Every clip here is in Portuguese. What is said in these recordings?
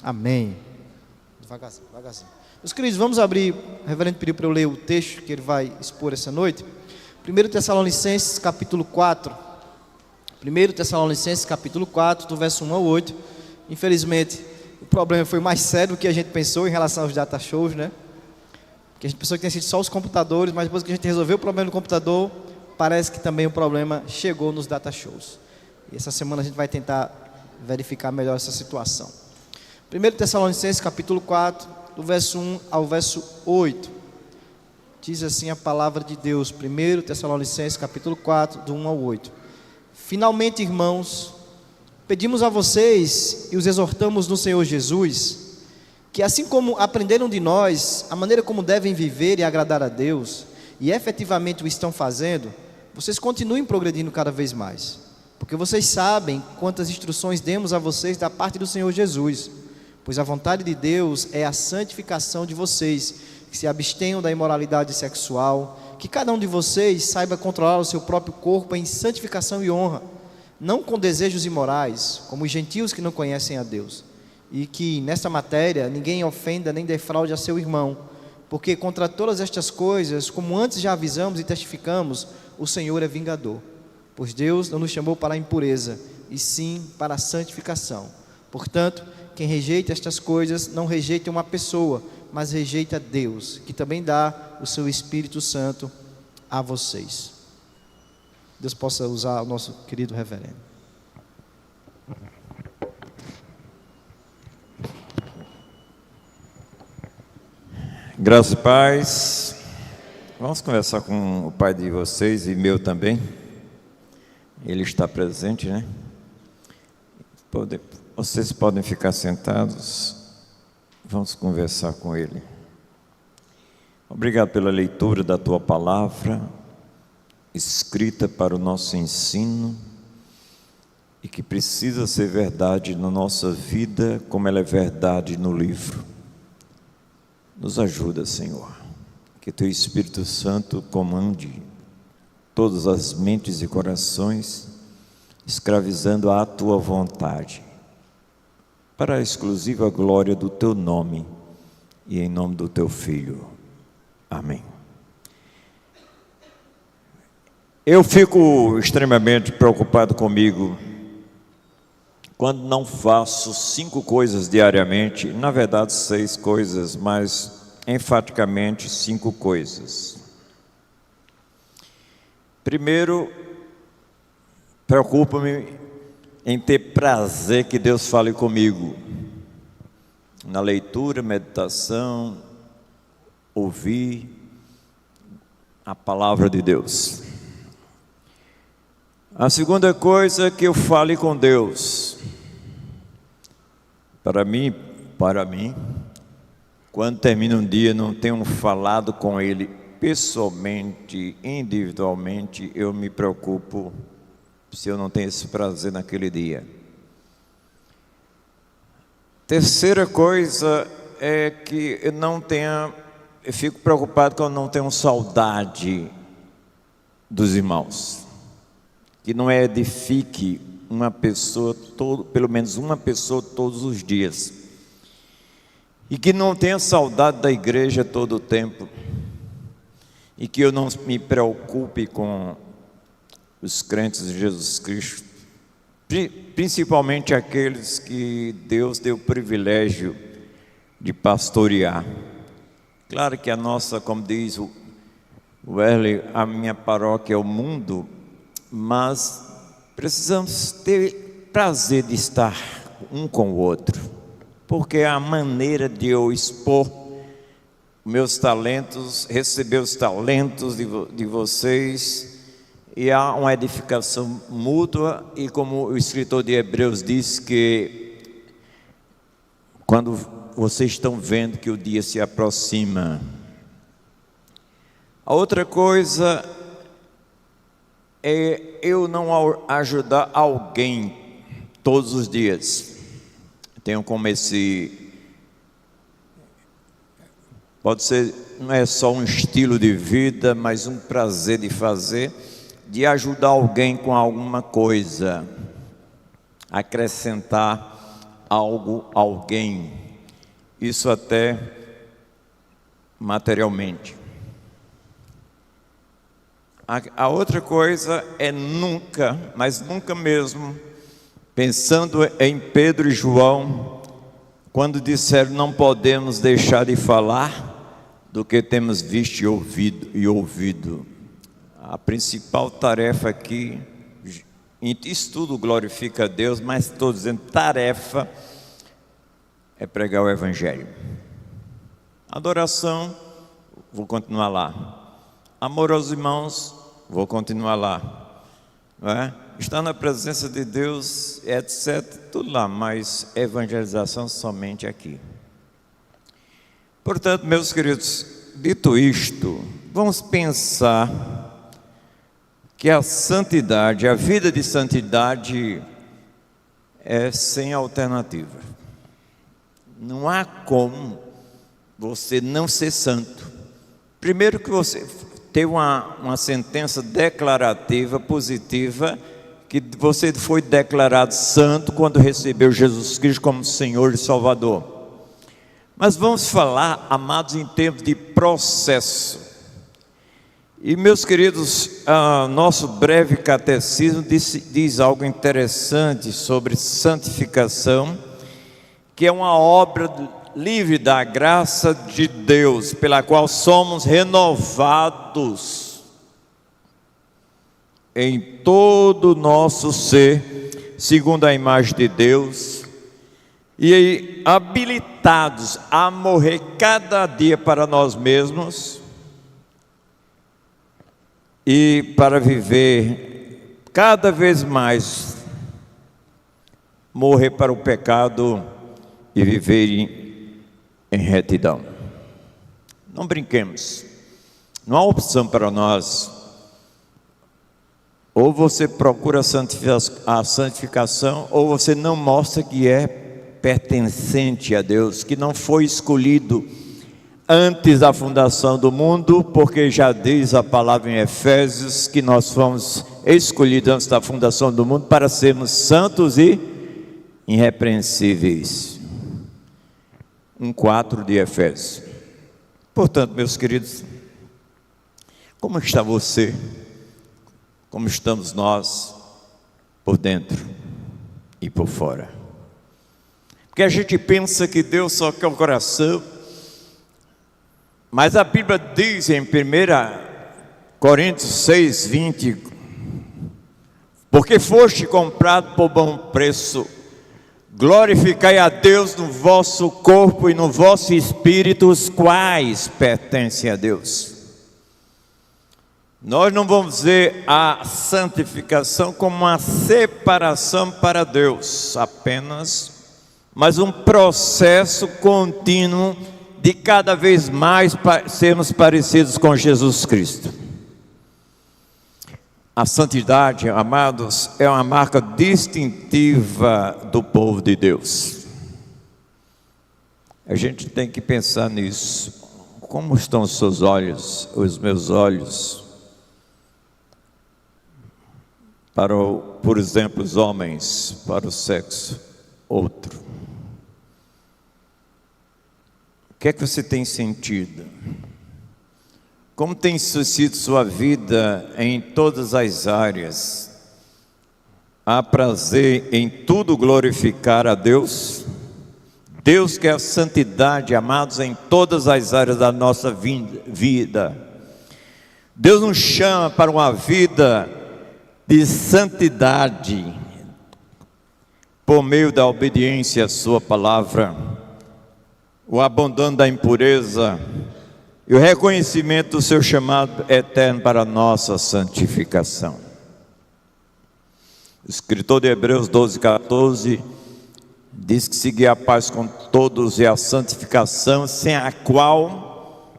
Amém. Devagarzinho, devagarzinho. Meus queridos, vamos abrir. O reverendo pediu para eu ler o texto que ele vai expor essa noite. 1 Tessalonicenses capítulo 4. 1 Tessalonicenses capítulo 4, do verso 1 ao 8. Infelizmente, o problema foi mais sério do que a gente pensou em relação aos data shows, né? Porque a gente pensou que tinha sido só os computadores, mas depois que a gente resolveu o problema do computador, parece que também o problema chegou nos data shows. E essa semana a gente vai tentar verificar melhor essa situação. 1 Tessalonicenses capítulo 4, do verso 1 ao verso 8. Diz assim a palavra de Deus. 1 Tessalonicenses capítulo 4, do 1 ao 8. Finalmente, irmãos, pedimos a vocês e os exortamos no Senhor Jesus, que assim como aprenderam de nós a maneira como devem viver e agradar a Deus, e efetivamente o estão fazendo, vocês continuem progredindo cada vez mais, porque vocês sabem quantas instruções demos a vocês da parte do Senhor Jesus, pois a vontade de Deus é a santificação de vocês, que se abstenham da imoralidade sexual, que cada um de vocês saiba controlar o seu próprio corpo em santificação e honra, não com desejos imorais, como os gentios que não conhecem a Deus, e que nesta matéria ninguém ofenda nem defraude a seu irmão, porque contra todas estas coisas, como antes já avisamos e testificamos, o Senhor é vingador, pois Deus não nos chamou para a impureza, e sim para a santificação. Portanto, quem rejeita estas coisas não rejeita uma pessoa, mas rejeita Deus, que também dá o seu Espírito Santo a vocês. Deus possa usar o nosso querido reverendo. Graças e paz. Vamos conversar com o pai de vocês e meu também. Ele está presente, né? Vocês podem ficar sentados. Vamos conversar com ele. Obrigado pela leitura da tua palavra, escrita para o nosso ensino, e que precisa ser verdade na nossa vida, como ela é verdade no livro. Nos ajuda, Senhor, que Teu Espírito Santo comande todas as mentes e corações, escravizando à Tua vontade, para a exclusiva glória do Teu nome e em nome do Teu Filho. Amém. Eu fico extremamente preocupado comigo quando não faço 5 coisas diariamente, na verdade 6 coisas, mas enfaticamente 5 coisas. Primeiro, preocupo-me em ter prazer que Deus fale comigo, na leitura, meditação, ouvir a palavra de Deus. A segunda coisa é que eu fale com Deus. Para mim, quando termina um dia, não tenho falado com Ele pessoalmente, individualmente, eu me preocupo se eu não tenho esse prazer naquele dia. Terceira coisa é que eu fico preocupado quando não tenho saudade dos irmãos. Que não edifique uma pessoa, pelo menos uma pessoa todos os dias. E que não tenha saudade da igreja todo o tempo. E que eu não me preocupe com os crentes de Jesus Cristo. Principalmente aqueles que Deus deu o privilégio de pastorear. Claro que a nossa, como diz o Wesley, a minha paróquia é o mundo, mas precisamos ter prazer de estar um com o outro, porque é a maneira de eu expor meus talentos, receber os talentos de vocês, e há uma edificação mútua, e como o escritor de Hebreus diz que quando vocês estão vendo que o dia se aproxima. A outra coisa é eu não ajudar alguém todos os dias. Tenho como pode ser, não é só um estilo de vida, mas um prazer de fazer, de ajudar alguém com alguma coisa, acrescentar algo, alguém, isso até materialmente. A outra coisa é nunca, mas nunca mesmo, pensando em Pedro e João, quando disseram não podemos deixar de falar do que temos visto e ouvido. A principal tarefa aqui, isso tudo glorifica a Deus, mas estou dizendo tarefa é pregar o Evangelho. Adoração, vou continuar lá. Amor aos irmãos, vou continuar lá. Não é? Estar na presença de Deus, etc., tudo lá, mas evangelização somente aqui. Portanto, meus queridos, dito isto, vamos pensar que a santidade, a vida de santidade é sem alternativa. Não há como você não ser santo. Primeiro que você tem uma sentença declarativa, positiva, que você foi declarado santo quando recebeu Jesus Cristo como Senhor e Salvador. Mas vamos falar, amados, em termos de processo. E meus queridos, nosso breve catecismo diz algo interessante sobre santificação, que é uma obra livre da graça de Deus, pela qual somos renovados em todo o nosso ser, segundo a imagem de Deus, e habilitados a morrer cada dia para nós mesmos, e para viver cada vez mais, morrer para o pecado e viver em retidão. Não brinquemos, não há opção para nós. Ou você procura a santificação, ou você não mostra que é pertencente a Deus, que não foi escolhido antes da fundação do mundo, porque já diz a palavra em Efésios que nós fomos escolhidos antes da fundação do mundo para sermos santos e irrepreensíveis. 1:4 de Efésios. Portanto, meus queridos, como está você? Como estamos nós por dentro e por fora? Porque a gente pensa que Deus só quer o coração, mas a Bíblia diz em 1 Coríntios 6:20: porque foste comprado por bom preço, glorificai a Deus no vosso corpo e no vosso espírito, os quais pertencem a Deus. Nós não vamos ver a santificação como uma separação para Deus apenas, mas um processo contínuo de cada vez mais sermos parecidos com Jesus Cristo. A santidade, amados, é uma marca distintiva do povo de Deus. A gente tem que pensar nisso. Como estão os seus olhos, os meus olhos? Para, por exemplo, os homens, para o sexo outro. O que é que você tem sentido? Como tem sido sua vida em todas as áreas? Há prazer em tudo glorificar a Deus? Deus quer a santidade, amados, em todas as áreas da nossa vida. Deus nos chama para uma vida de santidade por meio da obediência à sua palavra, o abandono da impureza e o reconhecimento do seu chamado eterno para a nossa santificação. O escritor de Hebreus 12:14 diz que seguir a paz com todos e a santificação, sem a qual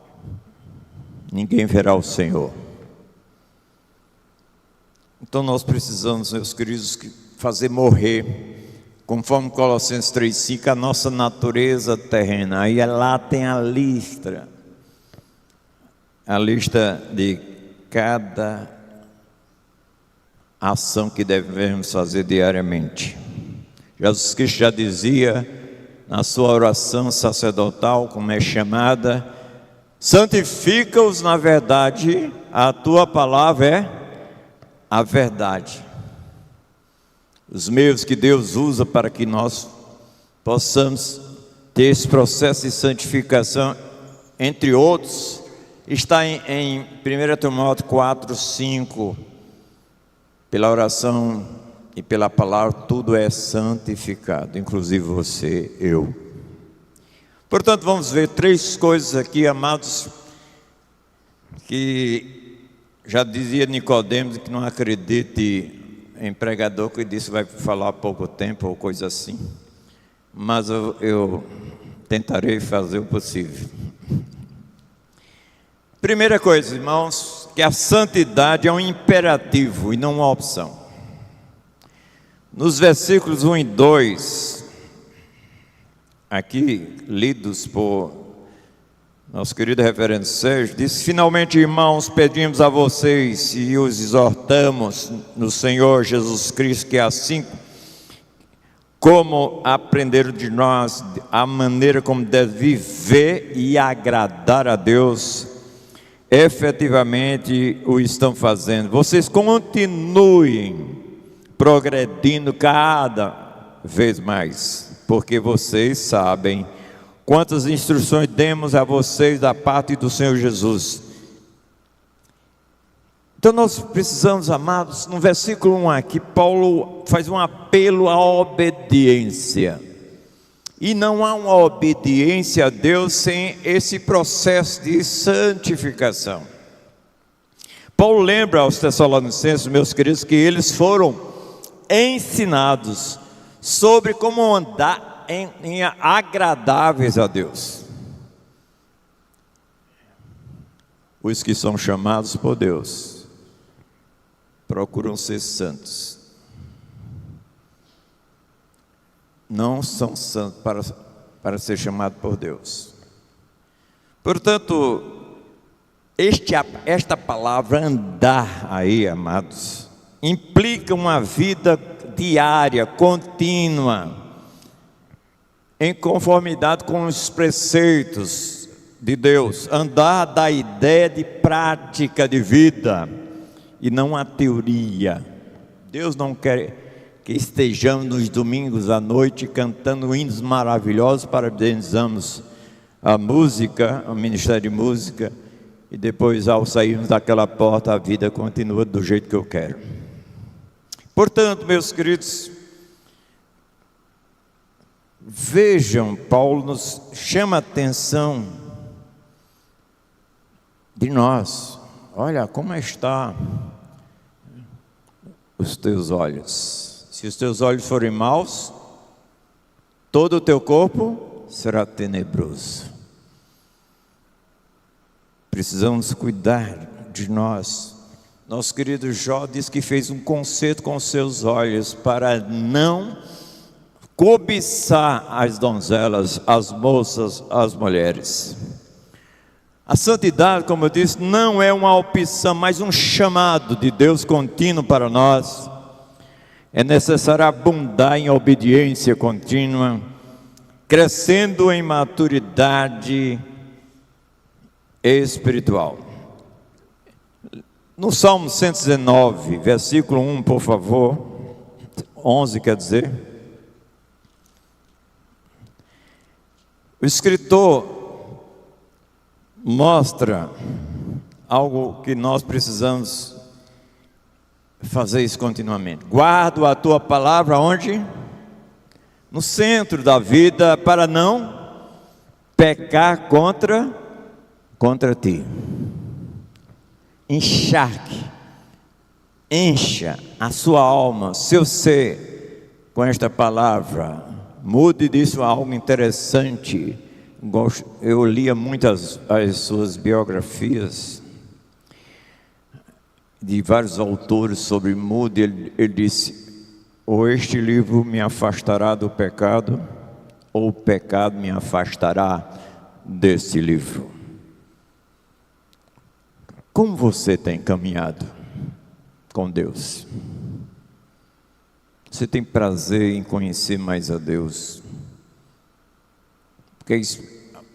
ninguém verá o Senhor. Então nós precisamos, meus queridos, fazer morrer, conforme Colossenses 3:5, a nossa natureza terrena. Aí lá tem a lista de cada ação que devemos fazer diariamente. Jesus Cristo já dizia na sua oração sacerdotal, como é chamada: santifica-os na verdade, a tua palavra é a verdade. Os meios que Deus usa para que nós possamos ter esse processo de santificação, entre outros, está em 1 Timóteo 4, 5, pela oração e pela palavra, tudo é santificado, inclusive você, eu. Portanto, vamos ver 3 coisas aqui, amados, que já dizia Nicodemos que não acredite em pregador que disse que vai falar pouco tempo ou coisa assim, mas eu tentarei fazer o possível. Primeira coisa, irmãos, que a santidade é um imperativo e não uma opção. Nos versículos 1 e 2, aqui lidos por nosso querido reverendo Sérgio, diz: finalmente, irmãos, pedimos a vocês e os exortamos no Senhor Jesus Cristo, que assim como aprenderam de nós a maneira como deve viver e agradar a Deus, efetivamente o estão fazendo. Vocês continuem progredindo cada vez mais, porque vocês sabem quantas instruções demos a vocês da parte do Senhor Jesus. Então nós precisamos, amados, no versículo 1 aqui, Paulo faz um apelo à obediência. E não há uma obediência a Deus sem esse processo de santificação. Paulo lembra aos Tessalonicenses, meus queridos, que eles foram ensinados sobre como andar em agradáveis a Deus. Os que são chamados por Deus procuram ser santos. Não são santos para ser chamado por Deus. Portanto, esta palavra andar aí, amados, implica uma vida diária, contínua, em conformidade com os preceitos de Deus. Andar dá ideia de prática de vida e não a teoria. Deus não quer que estejamos nos domingos à noite cantando hinos maravilhosos, parabenizamos a música, o ministério de música, e depois, ao sairmos daquela porta, a vida continua do jeito que eu quero. Portanto, meus queridos, vejam, Paulo nos chama a atenção de nós. Olha como está os teus olhos. Se os teus olhos forem maus, todo o teu corpo será tenebroso. Precisamos cuidar de nós. Nosso querido Jó diz que fez um concerto com os seus olhos para não cobiçar as donzelas, as moças, as mulheres. A santidade, como eu disse, não é uma opção, mas um chamado de Deus contínuo para nós. É necessário abundar em obediência contínua, crescendo em maturidade espiritual. No Salmo 119, versículo 1, por favor, 11 quer dizer, o escritor mostra algo que nós precisamos fazer isso continuamente. Guardo a tua palavra onde? No centro da vida, para não pecar contra ti. Encharque, encha a sua alma, seu ser com esta palavra. Mude disso a algo interessante. Eu lia muitas as suas biografias de vários autores sobre Moody. Ele disse: ou este livro me afastará do pecado, ou o pecado me afastará desse livro. Como você tem caminhado com Deus? Você tem prazer em conhecer mais a Deus? Porque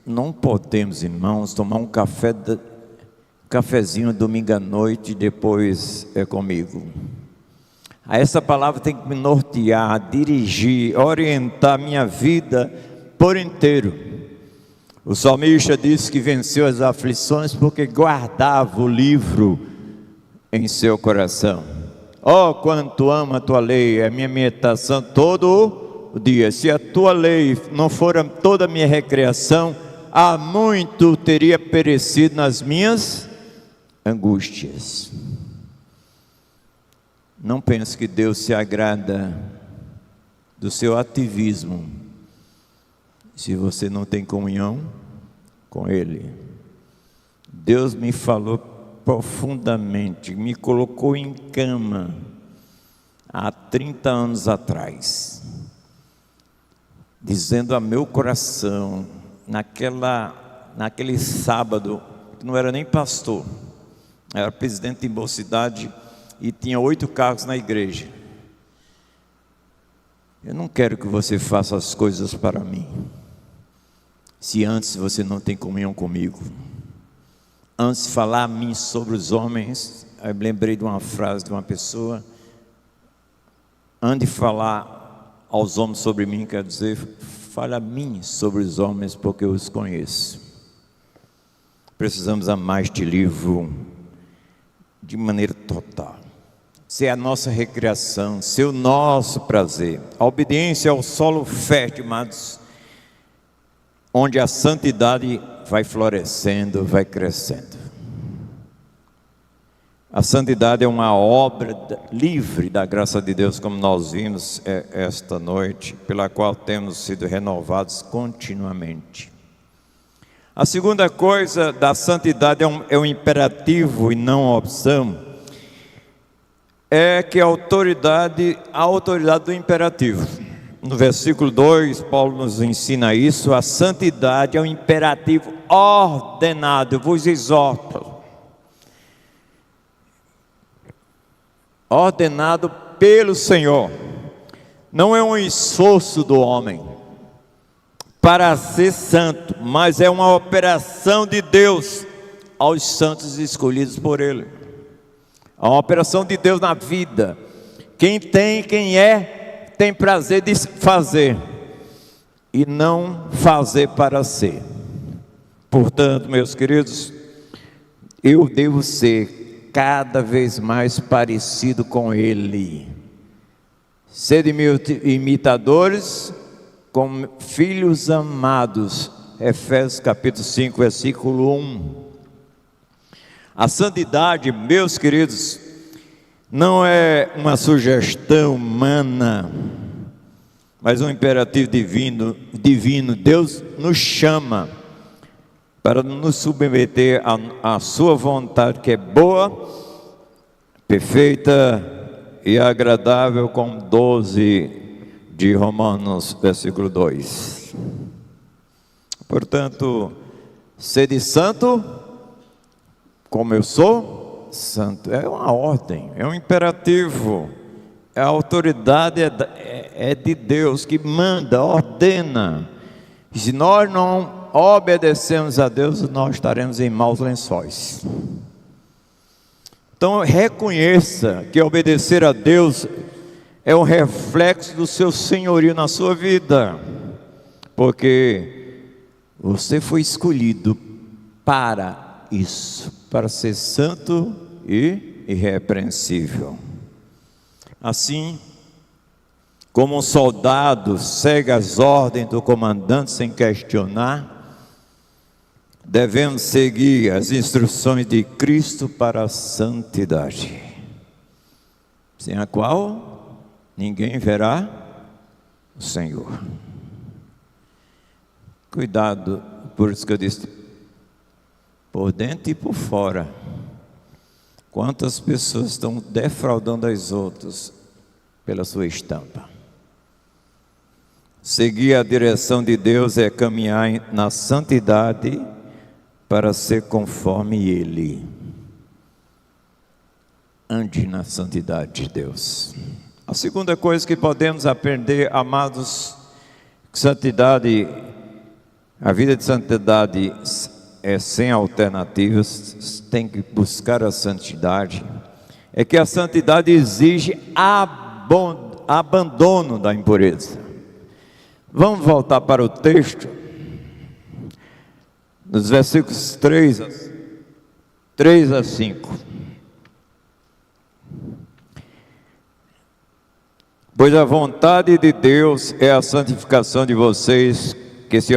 não podemos, irmãos, tomar um cafezinho domingo à noite e depois é comigo. Essa palavra tem que me nortear, dirigir, orientar minha vida por inteiro. O salmista disse que venceu as aflições porque guardava o livro em seu coração. Oh, quanto amo a tua lei, é a minha meditação todo o dia. Se a tua lei não for toda a minha recreação, há muito teria perecido nas minhas angústias. Não pense que Deus se agrada do seu ativismo se você não tem comunhão com Ele. Deus me falou profundamente, me colocou em cama há 30 anos atrás, dizendo a meu coração, naquele sábado, que não era nem pastor, era presidente de mocidade e tinha 8 cargos na igreja: eu não quero que você faça as coisas para mim, se antes você não tem comunhão comigo. Antes de falar a mim sobre os homens, eu me lembrei de uma frase de uma pessoa: antes de falar aos homens sobre mim, quer dizer, fale a mim sobre os homens, porque eu os conheço. Precisamos amar este livro de maneira total, ser a nossa recreação, ser o nosso prazer. A obediência é o solo fértil, amados, onde a santidade vai florescendo, vai crescendo. A santidade é uma obra livre da graça de Deus, como nós vimos esta noite, pela qual temos sido renovados continuamente. A segunda coisa da santidade é um imperativo e não uma opção. É que a autoridade do imperativo. No versículo 2, Paulo nos ensina isso: a santidade é um imperativo ordenado. Eu vos exorto, ordenado pelo Senhor. Não é um esforço do homem para ser santo, mas é uma operação de Deus aos santos escolhidos por Ele. É uma operação de Deus na vida. Quem tem prazer de fazer e não fazer para ser. Portanto, meus queridos, eu devo ser cada vez mais parecido com Ele. Sede meus imitadores, como filhos amados. Efésios capítulo 5, versículo 1. A santidade, meus queridos, não é uma sugestão humana, mas um imperativo divino. Deus nos chama para nos submeter à sua vontade, que é boa, perfeita e agradável, como 12 de Romanos, versículo 2. Portanto, sede santo, como eu sou santo. É uma ordem, é um imperativo. A autoridade é de Deus, que manda, ordena. E se nós não obedecemos a Deus, nós estaremos em maus lençóis. Então reconheça que obedecer a Deus é um reflexo do seu senhorio na sua vida, porque você foi escolhido para isso, para ser santo e irrepreensível. Assim, como um soldado segue as ordens do comandante sem questionar, devemos seguir as instruções de Cristo para a santidade, sem a qual ninguém verá o Senhor. Cuidado, por isso que eu disse, por dentro e por fora. Quantas pessoas estão defraudando as outras pela sua estampa? Seguir a direção de Deus é caminhar na santidade para ser conforme Ele. Ande na santidade de Deus. A segunda coisa que podemos aprender, amados, que santidade, a vida de santidade é sem alternativas, tem que buscar a santidade, é que a santidade exige abandono da impureza. Vamos voltar para o texto, nos versículos 3 a 5. Pois a vontade de Deus é a santificação de vocês, que se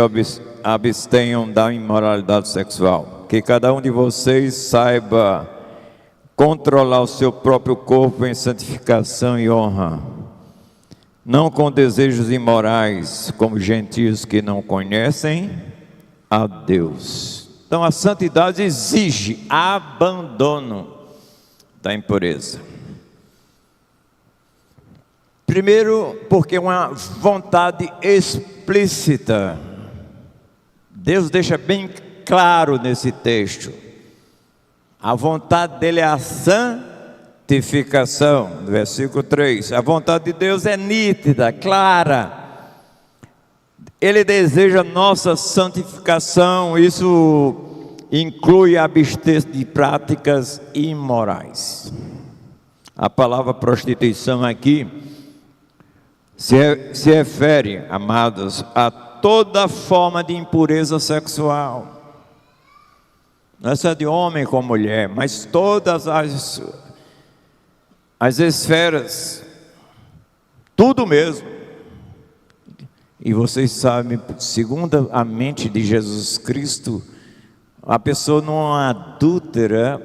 abstenham da imoralidade sexual. Que cada um de vocês saiba controlar o seu próprio corpo em santificação e honra, não com desejos imorais, como gentios que não conhecem a Deus. Então a santidade exige abandono da impureza. Primeiro, porque é uma vontade explícita. Deus deixa bem claro nesse texto. A vontade dele é a santificação, no versículo 3. A vontade de Deus é nítida, clara. Ele deseja nossa santificação. Isso inclui abster-se de práticas imorais. A palavra prostituição aqui se refere, amados, a toda forma de impureza sexual. Não é só de homem com mulher, mas todas as esferas, tudo mesmo. E vocês sabem, segundo a mente de Jesus Cristo, a pessoa não é adúltera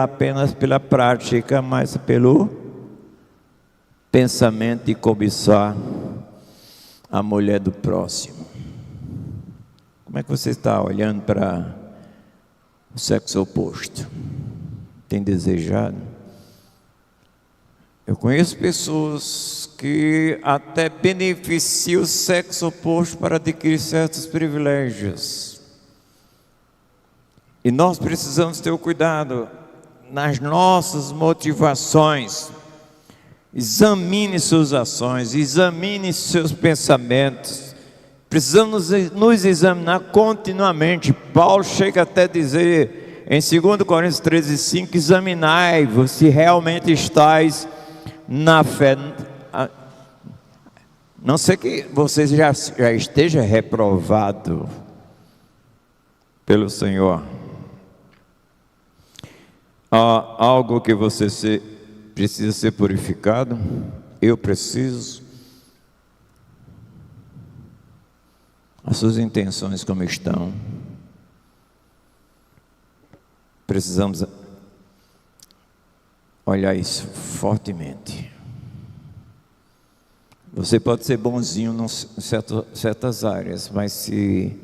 apenas pela prática, mas pelo pensamento de cobiçar a mulher do próximo. Como é que você está olhando para o sexo oposto? Tem desejado? Eu conheço pessoas que até beneficiam o sexo oposto para adquirir certos privilégios. E nós precisamos ter o cuidado nas nossas motivações. Examine suas ações, examine seus pensamentos. Precisamos nos examinar continuamente. Paulo chega até a dizer em 2 Coríntios 13:5: examinai-vos se realmente estáis na fé. Não sei que você já esteja reprovado pelo Senhor. Há algo que você precisa ser purificado? Eu preciso. As suas intenções como estão? Precisamos olhar isso fortemente. Você pode ser bonzinho em certas áreas, mas se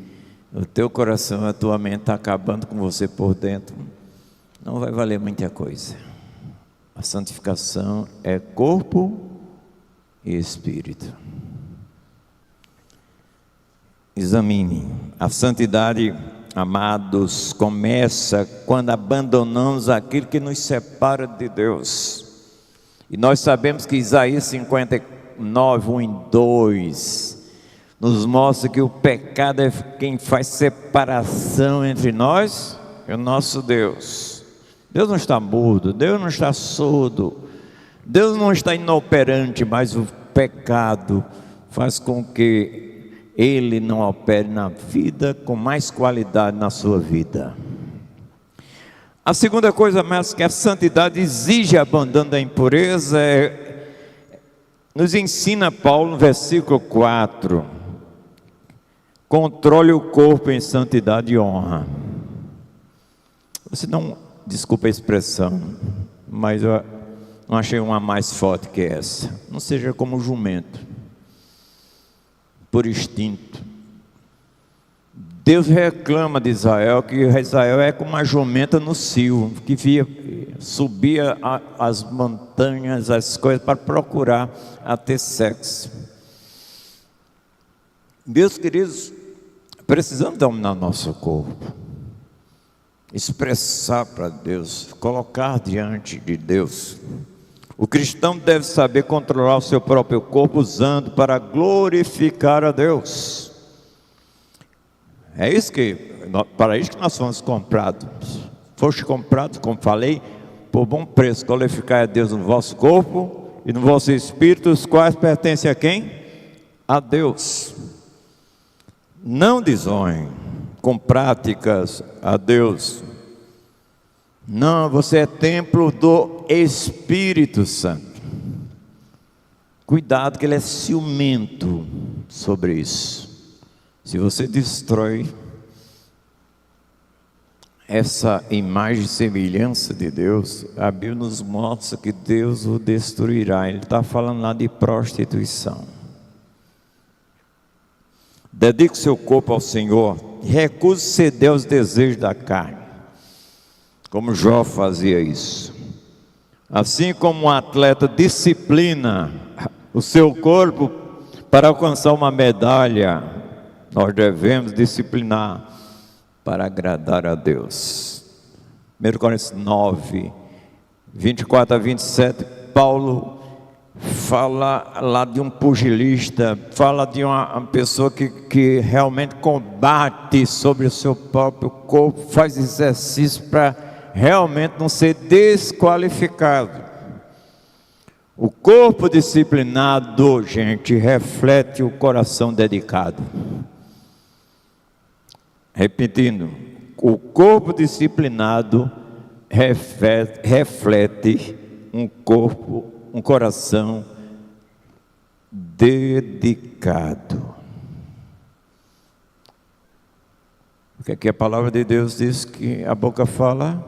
o teu coração, a tua mente está acabando com você por dentro, não vai valer muita coisa. A santificação é corpo e espírito. Examine. A santidade, amados, começa quando abandonamos aquilo que nos separa de Deus. E nós sabemos que Isaías 59, 1 e 2 nos mostra que o pecado é quem faz separação entre nós e o nosso Deus. Deus não está mudo, Deus não está surdo, Deus não está inoperante, mas o pecado faz com que Ele não opere na vida com mais qualidade na sua vida. A segunda coisa mais que a santidade exige abandono da impureza nos ensina Paulo no versículo 4: controle o corpo em santidade e honra. Você não, desculpa a expressão, mas eu não achei uma mais forte que essa. Não seja como jumento, por instinto. Deus reclama de Israel que Israel é como uma jumenta no cio, que subia as montanhas, as coisas, para procurar a ter sexo. Meus queridos, precisamos dominar nosso corpo, expressar para Deus, colocar diante de Deus O cristão deve saber controlar o seu próprio corpo usando para glorificar a Deus. Para isso que nós fomos comprados. Foste comprados, como falei, por bom preço. Glorificar a Deus no vosso corpo e no vosso espírito, os quais pertencem a quem? A Deus. Não desonhem com práticas a Deus. Não, você é templo do Espírito Santo. Cuidado que ele é ciumento sobre isso. Se você destrói essa imagem e semelhança de Deus, a Bíblia nos mostra que Deus o destruirá. Ele está falando lá de prostituição. Dedique o seu corpo ao Senhor. Recuse ceder aos desejos da carne, como Jó fazia isso. Assim como um atleta disciplina o seu corpo para alcançar uma medalha, nós devemos disciplinar para agradar a Deus. 1 Coríntios 9, 24 a 27, Paulo fala lá de um pugilista, fala de uma pessoa que realmente combate sobre o seu próprio corpo, faz exercício para realmente não ser desqualificado. O corpo disciplinado, gente, reflete o coração dedicado. Repetindo, o corpo disciplinado reflete um coração dedicado. Porque aqui a palavra de Deus diz que a boca fala,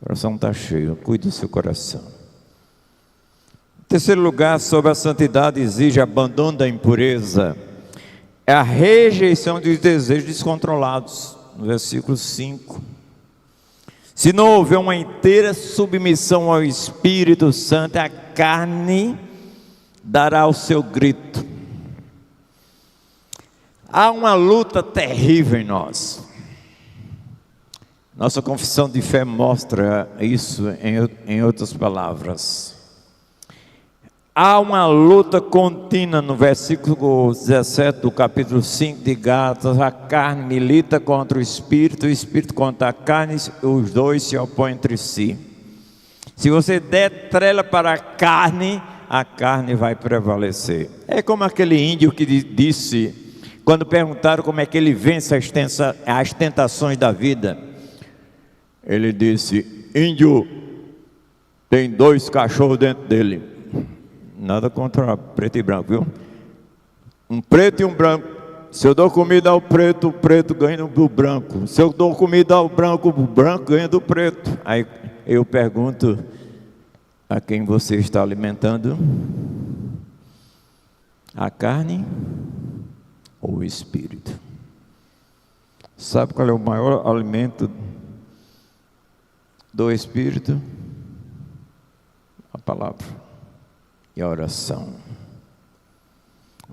o coração está cheio. Cuide do seu coração. Em terceiro lugar, sobre a santidade exige abandono da impureza. É a rejeição dos desejos descontrolados. No versículo 5. Se não houver uma inteira submissão ao Espírito Santo, a carne dará o seu grito. Há uma luta terrível em nós. Nossa confissão de fé mostra isso em outras palavras. Há uma luta contínua no versículo 17 do capítulo 5 de Gálatas. A carne milita contra o espírito contra a carne, os dois se opõem entre si. Se você der trela para a carne vai prevalecer. É como aquele índio que disse, quando perguntaram como é que ele vence as tentações da vida, ele disse: índio tem 2 cachorros dentro dele. Nada contra preto e branco, viu? Um preto e um branco. Se eu dou comida ao preto, o preto ganha do branco. Se eu dou comida ao branco, o branco ganha do preto. Aí eu pergunto: a quem você está alimentando? A carne ou o espírito? Sabe qual é o maior alimento do espírito? A palavra e a oração.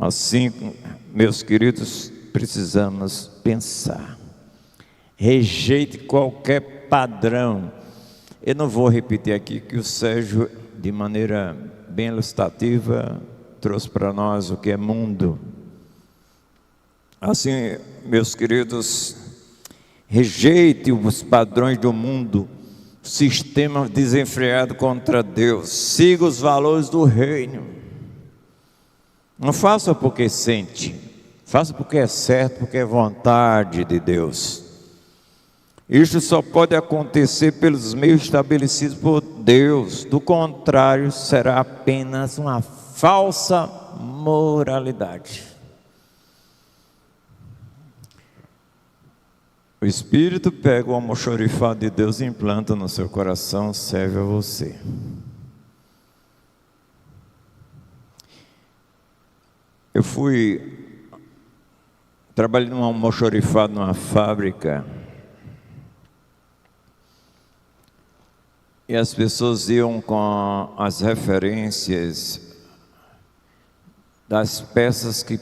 Assim, meus queridos, precisamos pensar. Rejeite qualquer padrão. Eu não vou repetir aqui que o Sérgio, de maneira bem ilustrativa, trouxe para nós o que é mundo. Assim, meus queridos, rejeite os padrões do mundo, sistema desenfreado contra Deus. Siga os valores do reino. Não faça porque sente, faça porque é certo, porque é vontade de Deus. Isto só pode acontecer pelos meios estabelecidos por Deus. Do contrário, será apenas uma falsa moralidade. O Espírito pega o almoxarifado de Deus e implanta no seu coração, serve a você. Eu trabalhei num almoxarifado numa fábrica, e as pessoas iam com as referências das peças que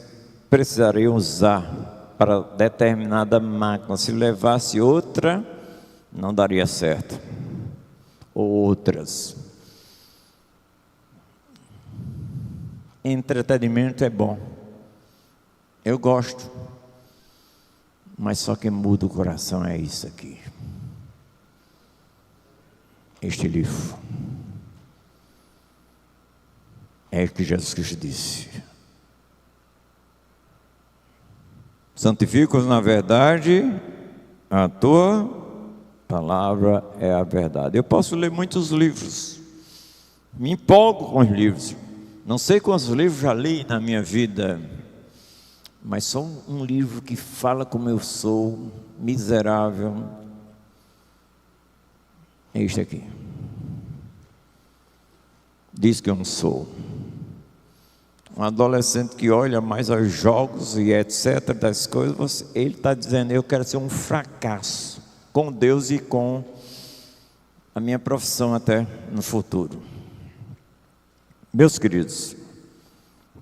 precisariam usar para determinada máquina. Se levasse outra, não daria certo. Ou outras. Entretenimento é bom. Eu gosto. Mas só que muda o coração é isso aqui. Este livro. É o que Jesus Cristo disse. Santifica-os na verdade, a tua palavra é a verdade. Eu posso ler muitos livros. Me empolgo com os livros. Não sei quantos livros já li na minha vida, mas só um livro que fala como eu sou, miserável, é este aqui. Diz que eu não sou. Um adolescente que olha mais aos jogos e etc. das coisas, ele está dizendo, eu quero ser um fracasso com Deus e com a minha profissão até no futuro. Meus queridos,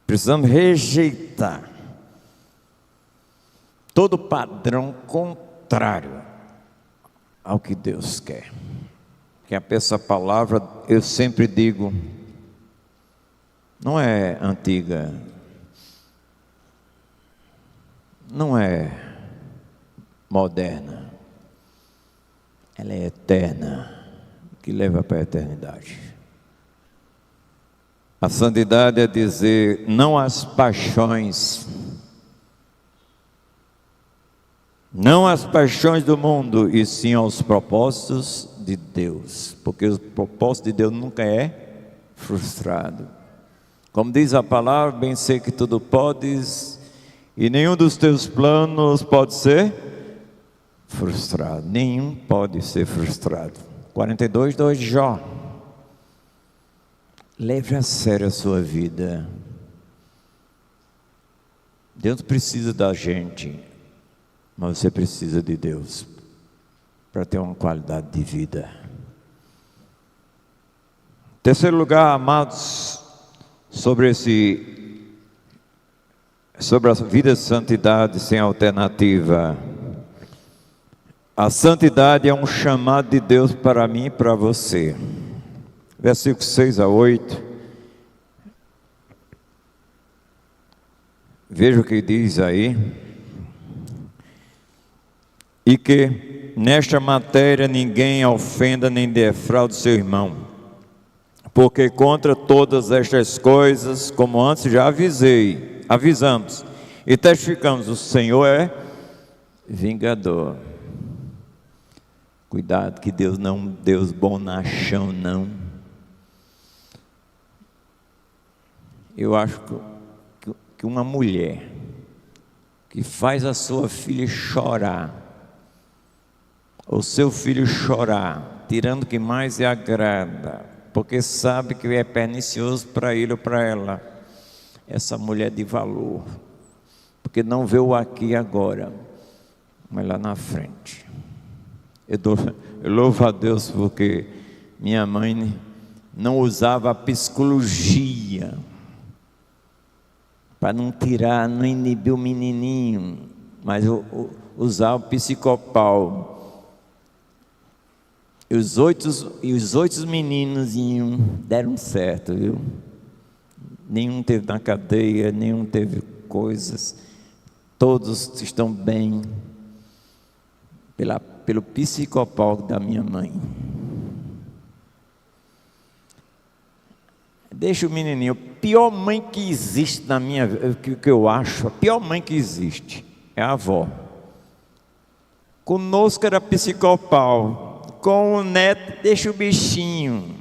precisamos rejeitar todo padrão contrário ao que Deus quer. Que essa palavra, eu sempre digo, não é antiga, não é moderna, ela é eterna, que leva para a eternidade. A santidade é dizer não às paixões, não às paixões do mundo, e sim aos propósitos de Deus, porque o propósito de Deus nunca é frustrado. Como diz a palavra, bem sei que tudo podes, e nenhum dos teus planos pode ser frustrado. Nenhum pode ser frustrado. 42:2 de Jó. Leve a sério a sua vida. Deus precisa da gente, mas você precisa de Deus para ter uma qualidade de vida. Terceiro lugar, amados, sobre a vida de santidade sem alternativa. A santidade é um chamado de Deus para mim e para você. Versículos 6-8. Veja o que diz aí. E que nesta matéria ninguém ofenda nem defraude seu irmão, porque contra todas estas coisas, como antes já avisamos e testificamos, o Senhor é vingador. Cuidado que Deus não é um Deus bonachão, não. Eu acho que uma mulher que faz a sua filha chorar, ou seu filho chorar, tirando o que mais lhe agrada, porque sabe que é pernicioso para ele ou para ela, essa mulher de valor, porque não vê o aqui e agora, mas lá na frente. Eu louvo a Deus porque minha mãe não usava a psicologia para não tirar, não inibir o menininho, mas usar o psicopau. E os oito meninozinhos deram certo, viu? Nenhum teve na cadeia, nenhum teve coisas, todos estão bem pelo psicopau da minha mãe. Deixa o menininho. A pior mãe que existe na minha vida, que eu acho, a pior mãe que existe é a avó. Conosco era psicopau, com o neto deixa o bichinho,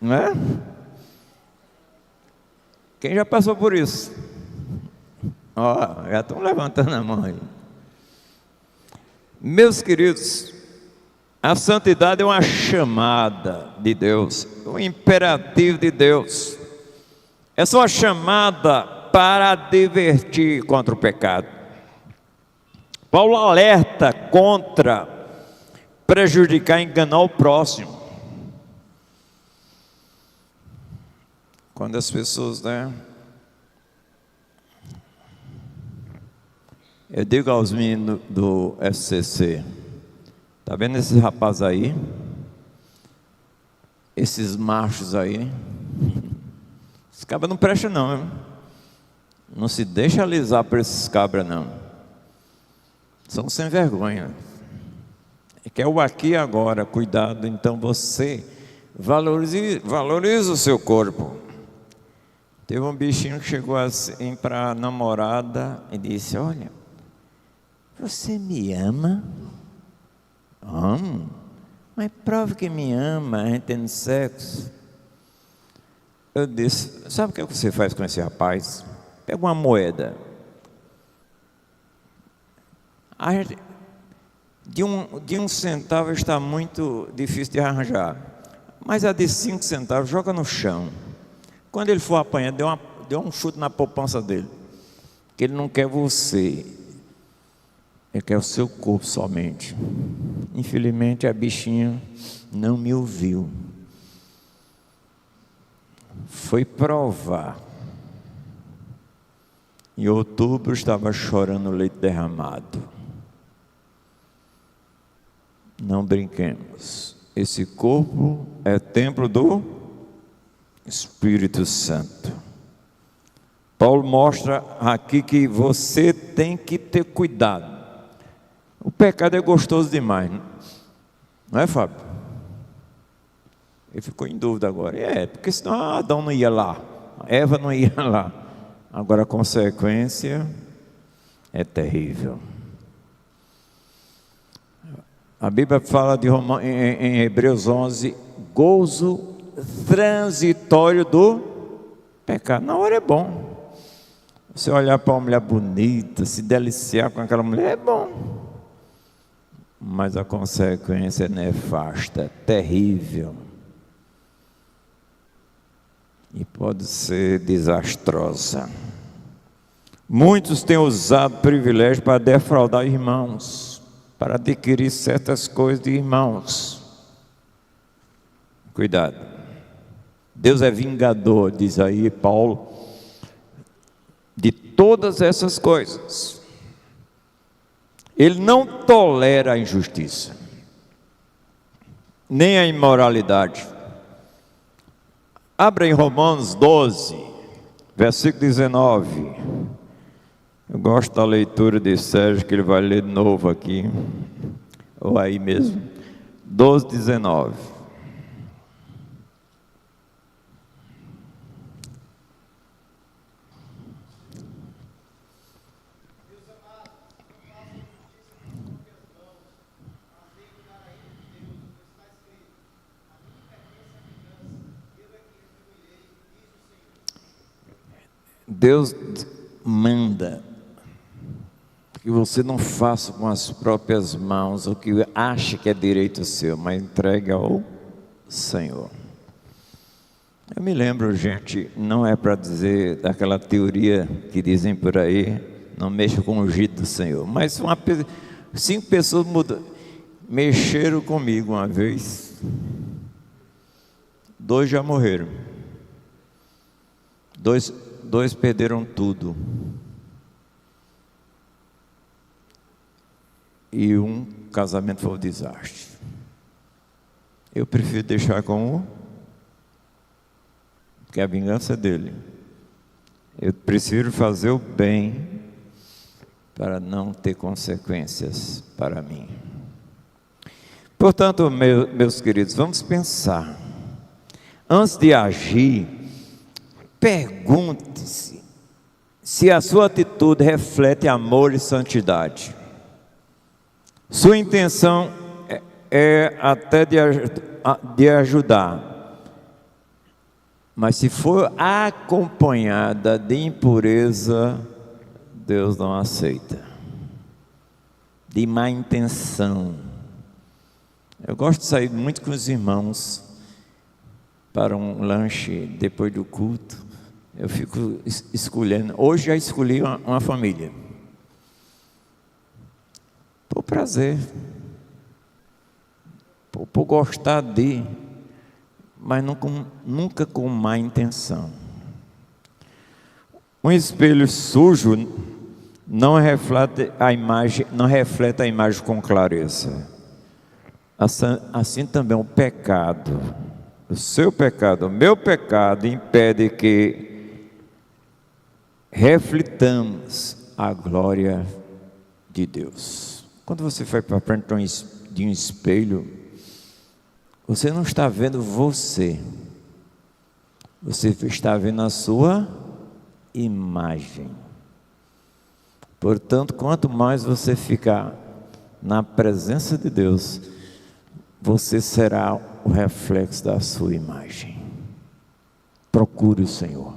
não é? Quem já passou por isso? Ó, já estão levantando a mão aí. Meus queridos, a santidade é uma chamada de Deus, um imperativo de Deus. É só uma chamada para advertir contra o pecado. Paulo alerta contra prejudicar e enganar o próximo. Quando as pessoas, eu digo aos meninos do FCC, tá vendo esses rapazes aí? Esses machos aí? Esse cabra não presta não, hein? Não se deixa alisar por esses cabras não. São sem vergonha. Que é o aqui e agora, cuidado. Então você valoriza o seu corpo. Teve um bichinho que chegou assim para a namorada e disse: olha, você me ama? Amo. Mas prova que me ama, a gente tendo sexo. Eu disse: sabe o que você faz com esse rapaz? Pega uma moeda. A gente, de um centavo está muito difícil de arranjar, mas a de 5 centavos joga no chão. Quando ele for apanhar, deu um chute na poupança dele, porque ele não quer você, ele quer o seu corpo somente. Infelizmente a bichinha não me ouviu, foi provar. Em outubro estava chorando leite derramado. Não brinquemos. Esse corpo é templo do Espírito Santo. Paulo mostra aqui que você tem que ter cuidado. O pecado é gostoso demais, não é, Fábio? Ele ficou em dúvida agora. Porque senão Adão não ia lá, Eva não ia lá. Agora a consequência é terrível. A Bíblia fala em Hebreus 11, gozo transitório do pecado. Na hora é bom. Você olhar para uma mulher bonita, se deliciar com aquela mulher, é bom. Mas a consequência é nefasta, terrível. E pode ser desastrosa. Muitos têm usado privilégio para defraudar irmãos, para adquirir certas coisas de irmãos. Cuidado. Deus é vingador, diz aí Paulo, de todas essas coisas. Ele não tolera a injustiça, nem a imoralidade. Abra em Romanos 12, versículo 19. Eu gosto da leitura de Sérgio, que ele vai ler de novo aqui, ou aí mesmo. 12, 19. Deus manda que você não faça com as próprias mãos o que acha que é direito seu, mas entregue ao Senhor. Eu me lembro, gente, não é para dizer daquela teoria que dizem por aí, não mexa com o ungido do Senhor, mas 5 pessoas mexeram comigo uma vez, 2 já morreram, 2 perderam tudo. E um casamento foi um desastre. Eu prefiro deixar com um, porque a vingança é dele. Eu prefiro fazer o bem para não ter consequências para mim. Portanto, meus queridos, vamos pensar. Antes de agir, pergunte-se se a sua atitude reflete amor e santidade. Sua intenção é até de ajudar, mas se for acompanhada de impureza, Deus não aceita. De má intenção. Eu gosto de sair muito com os irmãos para um lanche depois do culto. Eu fico escolhendo. Hoje já escolhi uma família. Por prazer. Por gostar de. Mas nunca com má intenção. Um espelho sujo não reflete a imagem com clareza. Assim também o pecado. O seu pecado, o meu pecado impede que reflitamos a glória de Deus. Quando você vai para frente de um espelho, você não está vendo você está vendo a sua imagem. Portanto, quanto mais você ficar na presença de Deus, você será o reflexo da sua imagem. Procure o Senhor.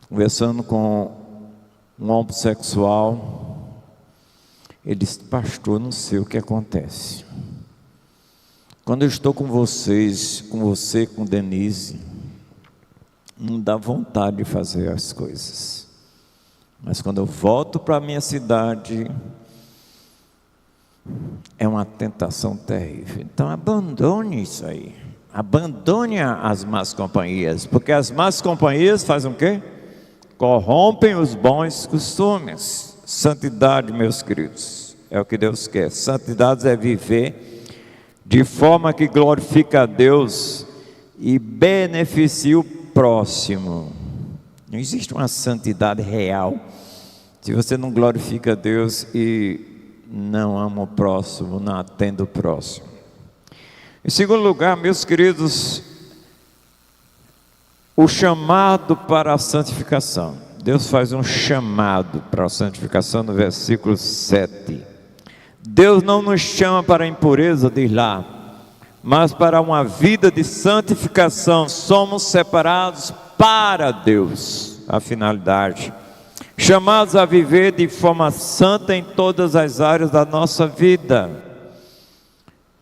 Conversando com um homossexual, ele disse: pastor, não sei o que acontece. Quando eu estou com vocês, com você, com Denise, não dá vontade de fazer as coisas. Mas quando eu volto para a minha cidade, é uma tentação terrível. Então abandone isso aí. Abandone as más companhias, porque as más companhias fazem o quê? Corrompem os bons costumes. Santidade, meus queridos, é o que Deus quer. Santidade é viver de forma que glorifica a Deus e beneficia o próximo. Não existe uma santidade real se você não glorifica a Deus e não ama o próximo, não atende o próximo. Em segundo lugar, meus queridos, o chamado para a santificação. Deus faz um chamado para a santificação no versículo 7. Deus não nos chama para a impureza, diz lá, mas para uma vida de santificação. Somos separados para Deus, a finalidade. Chamados a viver de forma santa em todas as áreas da nossa vida.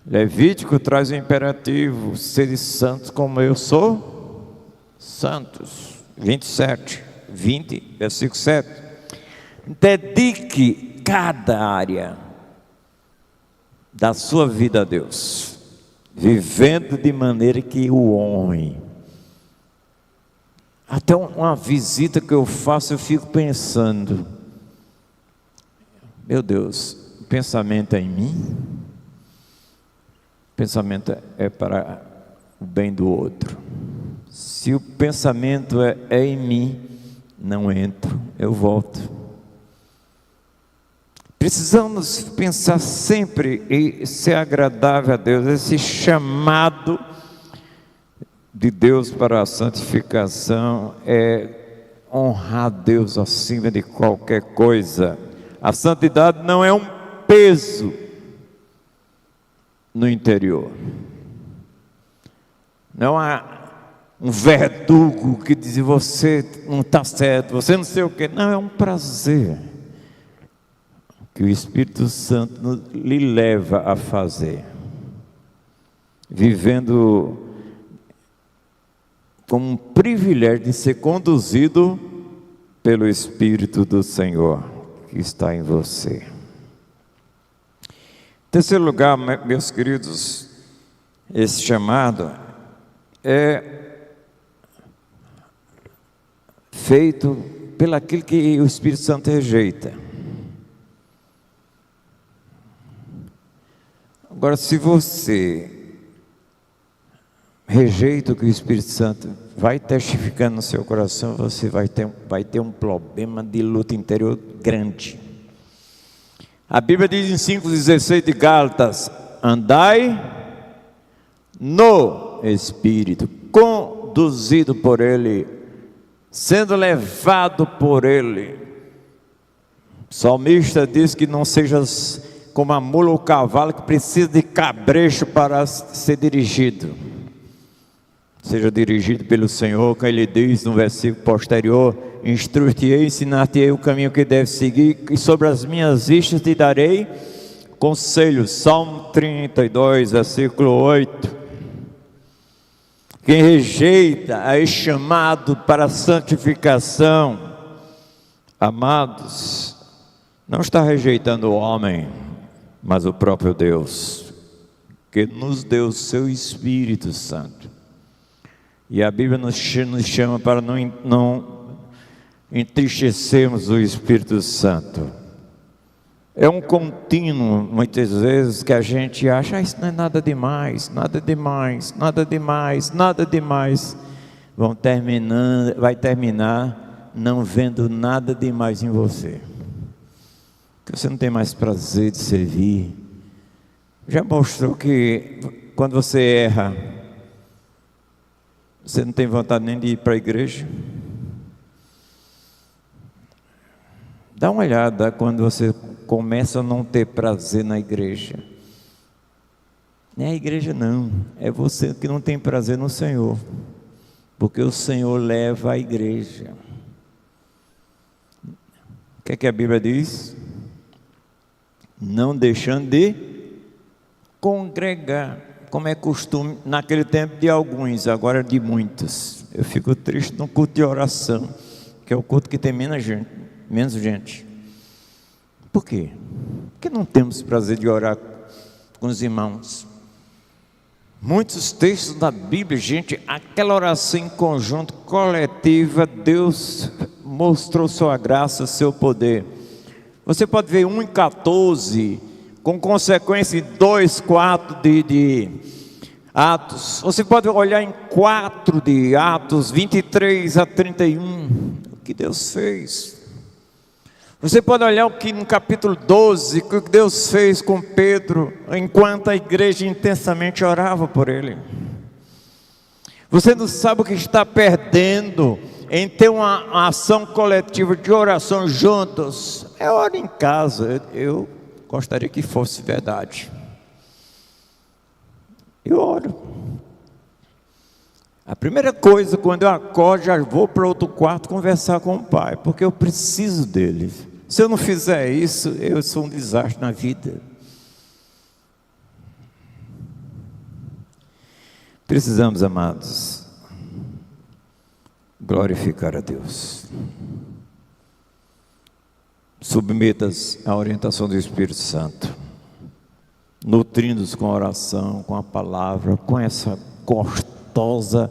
Levítico traz o imperativo: sede santos como eu sou santos. 20, versículo 7. Dedique cada área da sua vida a Deus, vivendo de maneira que o honre. Até uma visita que eu faço, eu fico pensando: meu Deus, o pensamento é em mim? O pensamento é para o bem do outro. Se o pensamento é em mim, não entro, eu volto. Precisamos pensar sempre em ser agradável a Deus. Esse chamado de Deus para a santificação é honrar Deus acima de qualquer coisa. A santidade não é um peso no interior, não há um verdugo que diz: você não está certo, você não sei o que. Não, é um prazer que o Espírito Santo lhe leva a fazer, vivendo como um privilégio de ser conduzido pelo Espírito do Senhor que está em você. Em terceiro lugar, meus queridos, esse chamado é feito pelo aquilo que o Espírito Santo rejeita. Agora, se você rejeita o que o Espírito Santo vai testificando no seu coração, você vai ter um problema de luta interior grande. A Bíblia diz em 5,16 de Gálatas: andai no Espírito, conduzido por Ele, sendo levado por Ele. O salmista diz que não sejas como a mula ou o cavalo que precisa de cabresto para ser dirigido. Seja dirigido pelo Senhor, que Ele diz no versículo posterior: instruir-te-ei, ensinar-te-ei o caminho que deves seguir, e sobre as minhas vistas te darei conselhos. Salmo 32, versículo 8. Quem rejeita é chamado para a santificação, amados, não está rejeitando o homem, mas o próprio Deus, que nos deu o seu Espírito Santo. E a Bíblia nos chama para não entristecermos o Espírito Santo. É um contínuo, muitas vezes, que a gente acha: isso não é nada demais, nada demais, nada demais, nada demais. Vai terminar não vendo nada demais em você, que você não tem mais prazer de servir. Já mostrou que quando você erra, você não tem vontade nem de ir para a igreja? Dá uma olhada quando você começa a não ter prazer na igreja. Nem a igreja não, é você que não tem prazer no Senhor, porque o Senhor leva a igreja. O que a Bíblia diz? Não deixando de congregar, como é costume naquele tempo de alguns, agora de muitos. Eu fico triste no culto de oração, que é o culto que tem menos gente. Por quê? Porque não temos prazer de orar com os irmãos. Muitos textos da Bíblia, gente, aquela oração em conjunto, coletiva, Deus mostrou sua graça, seu poder. Você pode ver 1:14, com consequência em 2:4 de Atos. Você pode olhar em 4 de Atos, 23-31, o que Deus fez. Você pode olhar o que no capítulo 12, o que Deus fez com Pedro, enquanto a igreja intensamente orava por ele. Você não sabe o que está perdendo em ter uma ação coletiva de oração juntos. É hora em casa. Eu gostaria que fosse verdade. Eu oro. A primeira coisa, quando eu acordo, já vou para outro quarto conversar com o Pai, porque eu preciso dele. Se eu não fizer isso, eu sou um desastre na vida. Precisamos, amados, glorificar a Deus. Submetas à orientação do Espírito Santo, nutrindo-os com a oração, com a palavra, com essa gostosa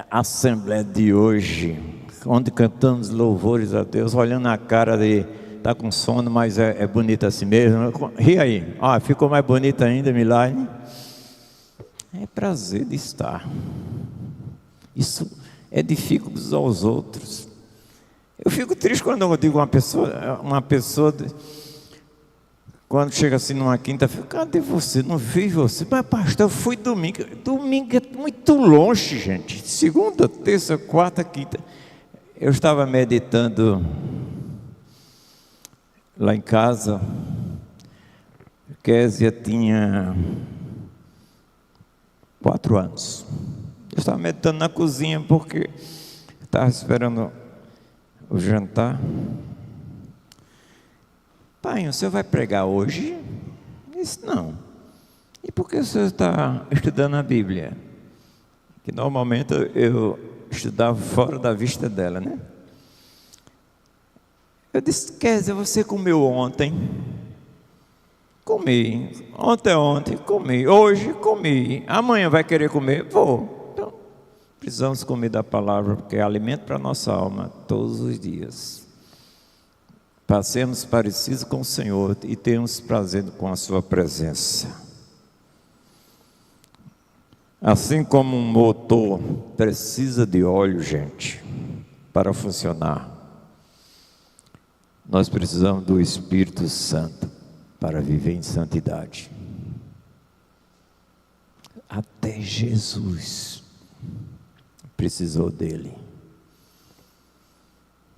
assembleia de hoje, onde cantamos louvores a Deus, olhando a cara de está com sono, mas é bonita assim mesmo. Ri aí, ficou mais bonita ainda, Milane. É prazer de estar. Isso edifica uns aos outros. Eu fico triste quando eu digo uma pessoa quando chega assim numa quinta-feira, cadê você? Não vi você. Mas pastor, eu fui domingo. Domingo é muito longe, gente. Segunda, terça, quarta, quinta. Eu estava meditando lá em casa. Késia tinha 4 anos. Eu estava meditando na cozinha porque estava esperando o jantar. Pai, o senhor vai pregar hoje? Eu disse, não. E por que o senhor está estudando a Bíblia? Que normalmente eu estudava fora da vista dela, né? Eu disse, Kézia, você comeu ontem? Comi. Ontem comi. Hoje comi. Amanhã vai querer comer? Vou. Então, precisamos comer da palavra, porque é alimento para a nossa alma todos os dias. Passemos parecidos com o Senhor e tenhamos prazer com a sua presença. Assim como um motor precisa de óleo, gente, para funcionar, nós precisamos do Espírito Santo para viver em santidade. Até Jesus precisou dele.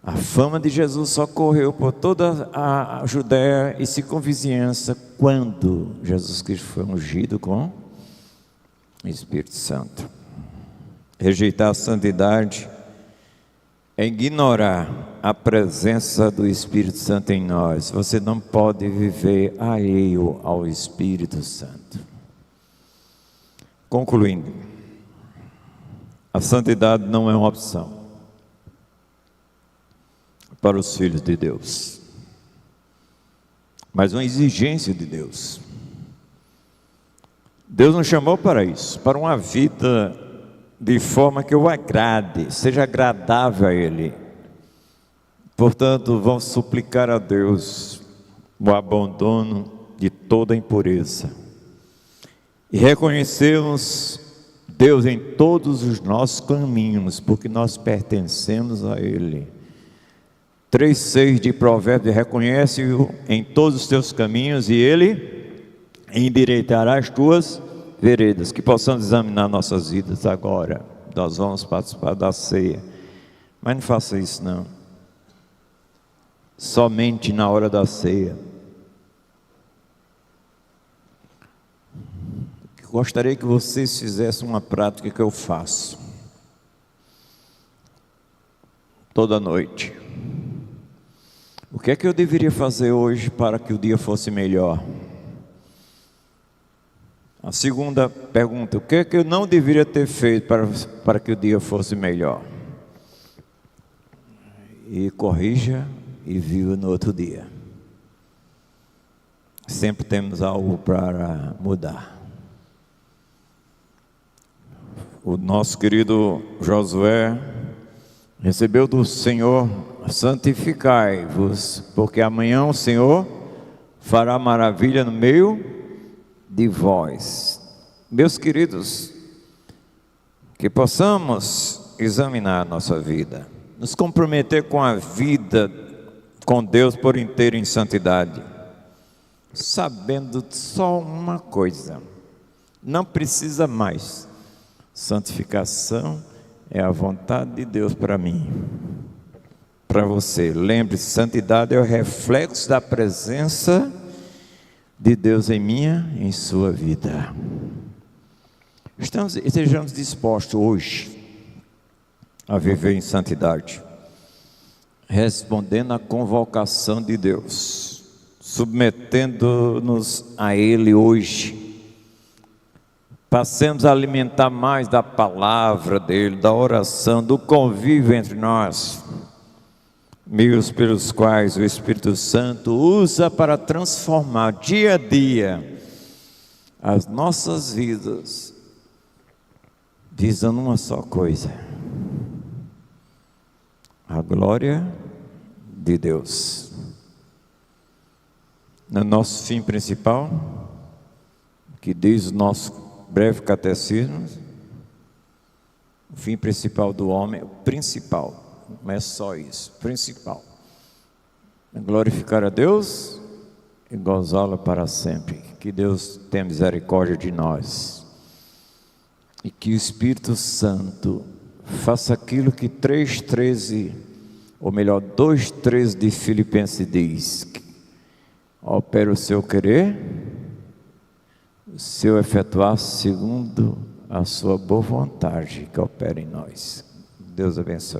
A fama de Jesus só correu por toda a Judéia e circunvizinhança quando Jesus Cristo foi ungido com o Espírito Santo. Rejeitar a santidade é ignorar a presença do Espírito Santo em nós. Você não pode viver alheio ao Espírito Santo. Concluindo, a santidade não é uma opção para os filhos de Deus, mas uma exigência de Deus. Deus nos chamou para isso, para uma vida de forma que o agrade, seja agradável a Ele. Portanto, vamos suplicar a Deus o abandono de toda impureza e reconhecermos Deus em todos os nossos caminhos, porque nós pertencemos a Ele. 3:6 de Provérbios: reconhece-o em todos os teus caminhos e ele endireitará as tuas veredas. Que possamos examinar nossas vidas agora. Nós vamos participar da ceia, mas não faça isso não, somente na hora da ceia. Gostaria que vocês fizessem uma prática que eu faço toda noite. O que é que eu deveria fazer hoje para que o dia fosse melhor? A segunda pergunta: o que é que eu não deveria ter feito para que o dia fosse melhor? E corrija e viva no outro dia. Sempre temos algo para mudar. O nosso querido Josué recebeu do Senhor: santificai-vos, porque amanhã o Senhor fará maravilha no meio de vós. Meus queridos, que possamos examinar a nossa vida, nos comprometer com a vida com Deus por inteiro em santidade, sabendo só uma coisa: não precisa mais. Santificação é a vontade de Deus para mim, para você. Lembre-se, santidade é o reflexo da presença de Deus em minha, em sua vida. Estejamos dispostos hoje a viver em santidade, respondendo à convocação de Deus, submetendo-nos a Ele hoje. Passemos a alimentar mais da palavra dEle, da oração, do convívio entre nós, meios pelos quais o Espírito Santo usa para transformar dia a dia as nossas vidas, visando uma só coisa: a glória de Deus. No nosso fim principal, que diz o nosso breve catecismo, o fim principal do homem, principal, não é só isso, principal, é glorificar a Deus e gozá-lo para sempre. Que Deus tenha misericórdia de nós e que o Espírito Santo faça aquilo que 3:13, ou melhor 2:13 de Filipenses diz: opera o seu querer, o seu efetuar segundo a sua boa vontade que opera em nós. Deus abençoe.